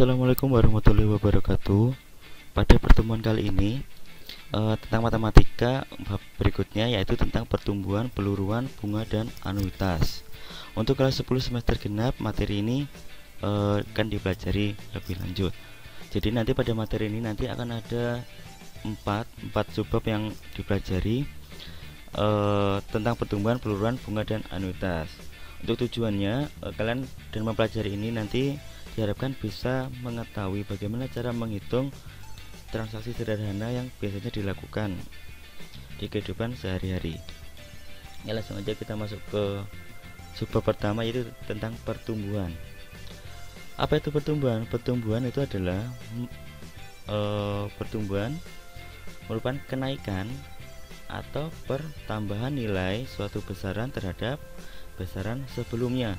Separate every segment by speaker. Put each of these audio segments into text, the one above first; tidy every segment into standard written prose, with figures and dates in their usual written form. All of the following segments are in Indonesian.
Speaker 1: Assalamualaikum warahmatullahi wabarakatuh. Pada pertemuan kali ini tentang matematika bab berikutnya, yaitu tentang pertumbuhan, peluruan, bunga, dan anuitas. Untuk kelas 10 semester genap, materi ini akan dipelajari lebih lanjut. Jadi nanti pada materi ini nanti akan ada 4 subbab yang dipelajari tentang pertumbuhan, peluruan, bunga, dan anuitas. Untuk tujuannya kalian dan mempelajari ini nanti diharapkan bisa mengetahui bagaimana cara menghitung transaksi sederhana yang biasanya dilakukan di kehidupan sehari-hari. Ya, langsung aja kita masuk ke subbab pertama, yaitu tentang pertumbuhan. Apa itu pertumbuhan? Pertumbuhan itu adalah pertumbuhan merupakan kenaikan atau pertambahan nilai suatu besaran terhadap besaran sebelumnya.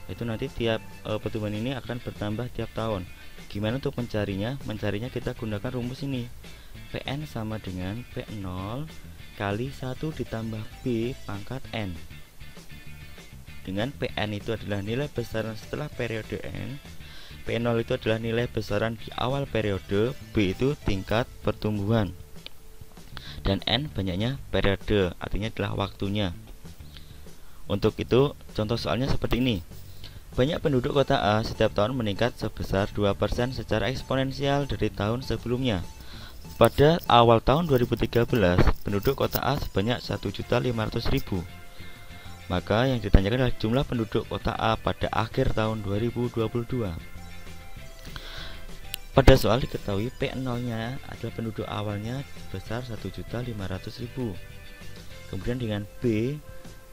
Speaker 1: Itu nanti tiap pertumbuhan ini akan bertambah tiap tahun. Gimana untuk mencarinya? Mencarinya kita gunakan rumus ini. Pn sama dengan P0 kali 1 ditambah B pangkat N. Dengan Pn itu adalah nilai besaran setelah periode N, P0 itu adalah nilai besaran di awal periode, B itu tingkat pertumbuhan, dan N banyaknya periode, artinya adalah waktunya. Untuk itu contoh soalnya seperti ini. Banyak penduduk kota A setiap tahun meningkat sebesar 2% secara eksponensial dari tahun sebelumnya. Pada awal tahun 2013, penduduk kota A sebanyak 1.500.000. Maka yang ditanyakan adalah jumlah penduduk kota A pada akhir tahun 2022. Pada soal diketahui P0-nya adalah penduduk awalnya sebesar 1.500.000. Kemudian dengan B,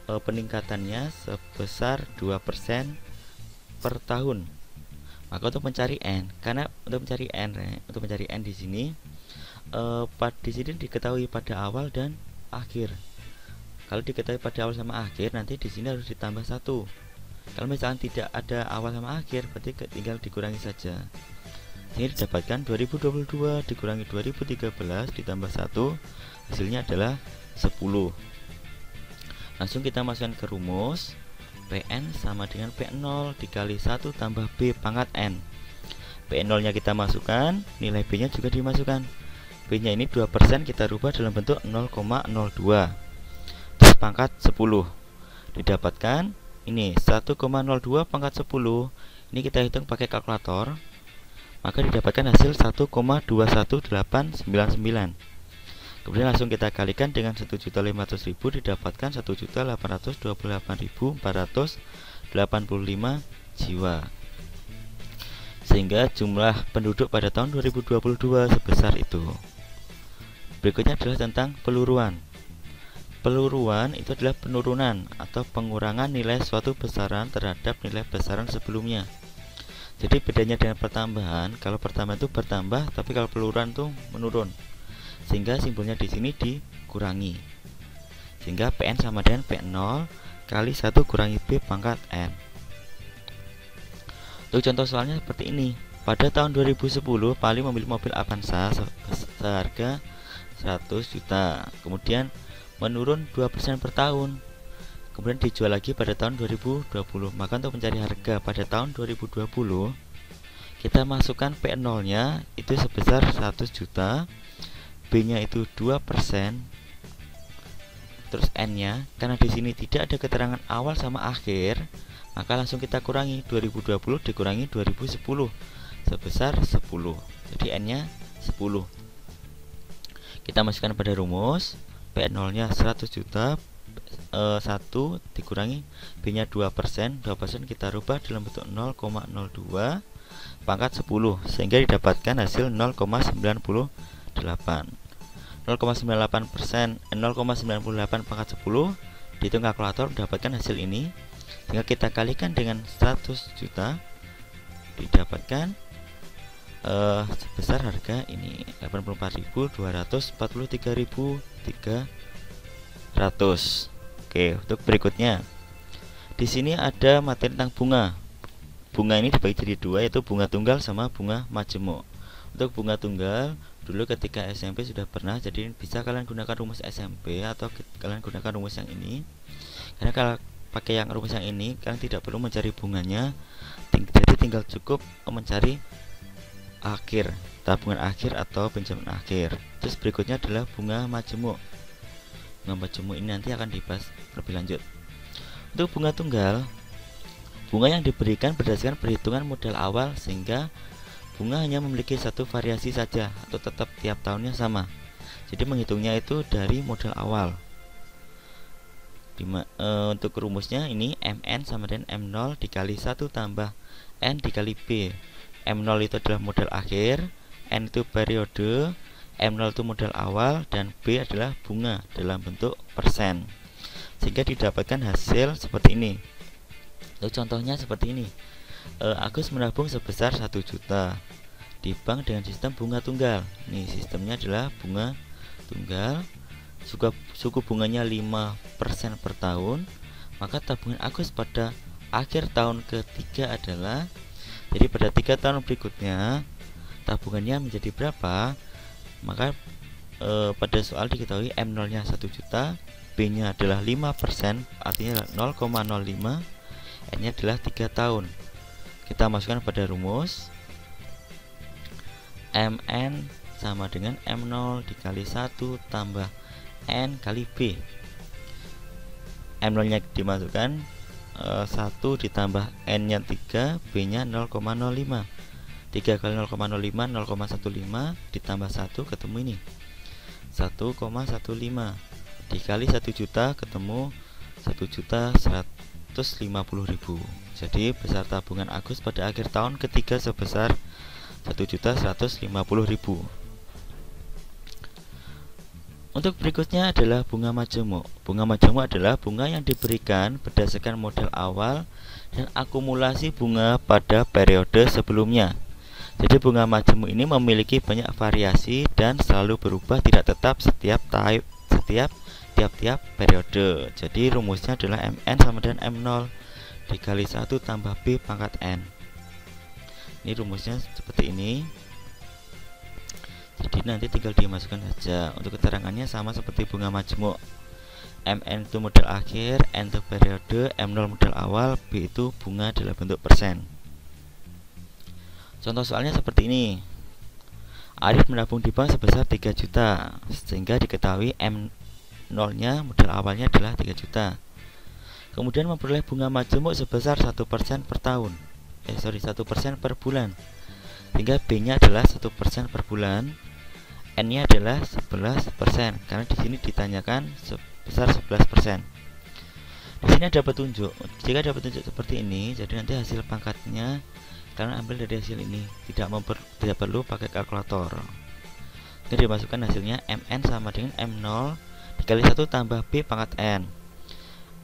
Speaker 1: peningkatannya sebesar 2% per tahun. Maka untuk mencari N, karena untuk mencari N di sini di sini diketahui pada awal dan akhir. Kalau diketahui pada awal sama akhir, nanti di sini harus ditambah 1. Kalau misalkan tidak ada awal sama akhir, berarti tinggal dikurangi saja. Ini didapatkan 2022 dikurangi 2013 ditambah 1, hasilnya adalah 10. Langsung kita masukkan ke rumus. Pn sama dengan P0 dikali 1 tambah B pangkat N. P0 nya kita masukkan, nilai B nya juga dimasukkan. B nya ini 2%, kita rubah dalam bentuk 0,02, terus pangkat 10. Didapatkan ini 1,02 pangkat 10. Ini kita hitung pakai kalkulator, maka didapatkan hasil 1,21899. Kemudian langsung kita kalikan dengan 1.500.000, didapatkan 1.828.485 jiwa. Sehingga jumlah penduduk pada tahun 2022 sebesar itu. Berikutnya adalah tentang peluruan. Peluruan itu adalah penurunan atau pengurangan nilai suatu besaran terhadap nilai besaran sebelumnya. Jadi bedanya dengan pertambahan, kalau pertambahan itu bertambah, tapi kalau peluruan itu menurun. Sehingga simbolnya di sini dikurangi. Sehingga Pn sama dengan P0 kali 1 kurangi B pangkat N. Untuk contoh soalnya seperti ini. Pada tahun 2010, Pali memilih mobil Avanza seharga 100 juta. Kemudian menurun 2% per tahun. Kemudian dijual lagi pada tahun 2020. Maka untuk mencari harga pada tahun 2020, kita masukkan P0 nya itu sebesar 100 juta, B nya itu 2%, terus N nya, karena di sini tidak ada keterangan awal sama akhir, maka langsung kita kurangi 2020 dikurangi 2010 sebesar 10. Jadi N nya 10. Kita masukkan pada rumus. P0 nya 100 juta, 1 dikurangi B nya 2%, 2% kita rubah dalam bentuk 0,02 pangkat 10, sehingga didapatkan hasil 0,98. 0,98 pangkat 10 dihitung kalkulator, mendapatkan hasil ini. Sehingga kita kalikan dengan 100 juta, didapatkan sebesar harga ini 84.243.300. Oke, untuk berikutnya di sini ada materi tentang bunga. Bunga ini dibagi jadi dua, yaitu bunga tunggal sama bunga majemuk. Untuk bunga tunggal, dulu ketika SMP sudah pernah, jadi bisa kalian gunakan rumus SMP atau kalian gunakan rumus yang ini. Karena kalau pakai yang rumus yang ini, kalian tidak perlu mencari bunganya, jadi tinggal cukup mencari akhir, tabungan akhir atau pinjaman akhir. Terus berikutnya adalah bunga majemuk. Bunga majemuk ini nanti akan dibahas lebih lanjut. Untuk bunga tunggal, bunga yang diberikan berdasarkan perhitungan modal awal, sehingga bunga hanya memiliki satu variasi saja atau tetap tiap tahunnya sama. Jadi menghitungnya itu dari modal awal. Untuk rumusnya ini MN sama dengan M0 dikali 1 tambah N dikali B. M0 itu adalah modal akhir, N itu periode, M0 itu modal awal, dan B adalah bunga dalam bentuk persen, sehingga didapatkan hasil seperti ini. Untuk contohnya seperti ini, Agus menabung sebesar 1 juta di bank dengan sistem bunga tunggal. Nih, sistemnya adalah bunga tunggal, suku bunganya 5% per tahun. Maka tabungan Agus pada akhir tahun ketiga adalah, jadi pada 3 tahun berikutnya tabungannya menjadi berapa? Maka pada soal diketahui M0 nya 1 juta, B nya adalah 5%, artinya 0,05, N nya adalah 3 tahun. Kita masukkan pada rumus, MN sama dengan M0 dikali 1 tambah N kali B. M0 nya dimasukkan, 1 ditambah N nya 3, B nya 0,05. 3 kali 0,05, 0,15 ditambah 1 ketemu ini 1,15 dikali 1 juta ketemu 1.150.000. Jadi besar tabungan Agus pada akhir tahun ketiga sebesar 1.150.000. Untuk berikutnya adalah bunga majemuk. Bunga majemuk adalah bunga yang diberikan berdasarkan modal awal dan akumulasi bunga pada periode sebelumnya. Jadi bunga majemuk ini memiliki banyak variasi dan selalu berubah, tidak tetap tiap-tiap periode. Jadi rumusnya adalah MN sama dengan M0 dikali 1 tambah B pangkat N. Ini rumusnya seperti ini. Jadi nanti tinggal dimasukkan saja. Untuk keterangannya sama seperti bunga majemuk. MN itu modal akhir, N itu periode, M0 modal awal, B itu bunga dalam bentuk persen. Contoh soalnya seperti ini. Arif menabung di bank sebesar 3 juta, sehingga diketahui M0 nya modal awalnya adalah 3 juta. Kemudian memperoleh bunga majemuk sebesar 1% per tahun. 1% per bulan. Sehingga B nya adalah 1% per bulan. N nya adalah 11%, karena di sini ditanyakan sebesar 11%. Di sini ada petunjuk. Jika ada petunjuk seperti ini, jadi nanti hasil pangkatnya kalian ambil dari hasil ini, tidak perlu pakai kalkulator. Jadi dimasukkan hasilnya MN sama dengan M0 dikali 1 tambah B pangkat N.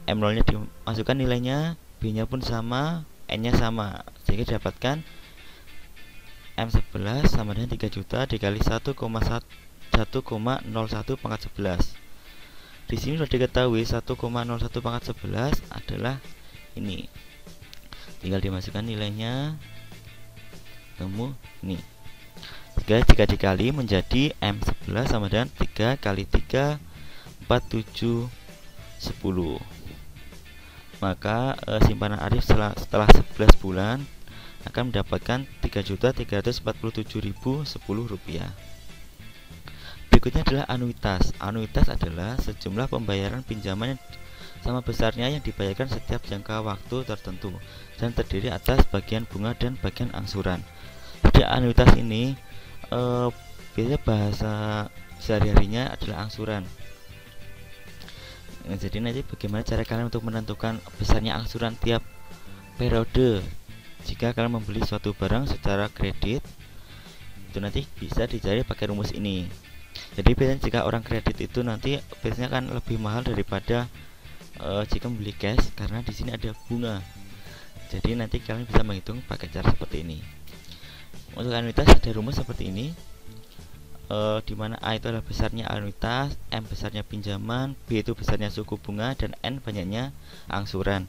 Speaker 1: M0 nya dimasukkan nilainya, B nya pun sama, N nya sama, sehingga didapatkan M11 sama dengan 3 juta dikali 1,01 pangkat 11. Di sini sudah diketahui 1,01 pangkat 11 adalah ini. Tinggal dimasukkan nilainya, temu ini. Jika dikali menjadi M11 sama dengan 3 kali 3 4 7 10. Maka simpanan Arif setelah 11 bulan akan mendapatkan 3.347.010 rupiah. Berikutnya adalah anuitas. Anuitas adalah sejumlah pembayaran pinjaman yang sama besarnya yang dibayarkan setiap jangka waktu tertentu dan terdiri atas bagian bunga dan bagian angsuran. Jadi anuitas ini biasanya bahasa sehari-harinya adalah angsuran. Jadi nanti bagaimana cara kalian untuk menentukan besarnya angsuran tiap periode? Jika kalian membeli suatu barang secara kredit, itu nanti bisa dicari pakai rumus ini. Jadi biasanya jika orang kredit itu nanti biasanya kan lebih mahal daripada jika membeli cash, karena di sini ada bunga. Jadi nanti kalian bisa menghitung pakai cara seperti ini. Untuk anuitas ada rumus seperti ini, di mana A itu adalah besarnya anuitas, M besarnya pinjaman, B itu besarnya suku bunga, dan N banyaknya angsuran.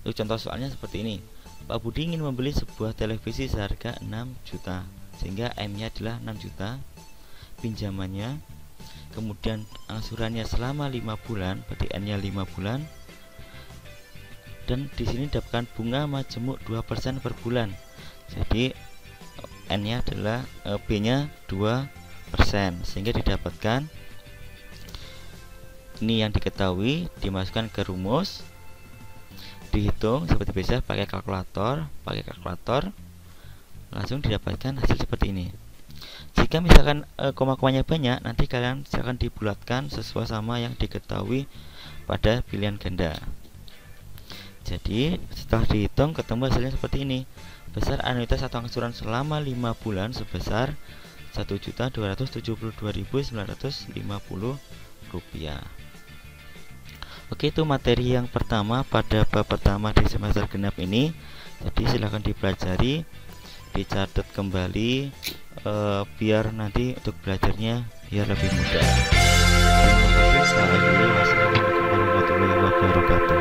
Speaker 1: Untuk contoh soalnya seperti ini. Pak Budi ingin membeli sebuah televisi seharga 6 juta, sehingga M-nya adalah 6 juta, pinjamannya, kemudian angsurannya selama 5 bulan, berarti N-nya 5 bulan, dan di sini dapatkan bunga majemuk 2% per bulan. Jadi N nya adalah B nya 2%, sehingga didapatkan ini yang diketahui dimasukkan ke rumus, dihitung seperti biasa pakai kalkulator, langsung didapatkan hasil seperti ini. Jika misalkan koma-komanya banyak, nanti kalian silakan dibulatkan sesuai sama yang diketahui pada pilihan ganda. Jadi setelah dihitung ketemu hasilnya seperti ini. Besar anuitas atau angsuran selama 5 bulan sebesar Rp1.272.950. Oke, itu materi yang pertama pada bab pertama di semester genap ini. Jadi silahkan dipelajari, dicatat kembali, biar nanti untuk belajarnya biar lebih mudah. Terima kasih. Wassalamualaikum warahmatullahi wabarakatuh.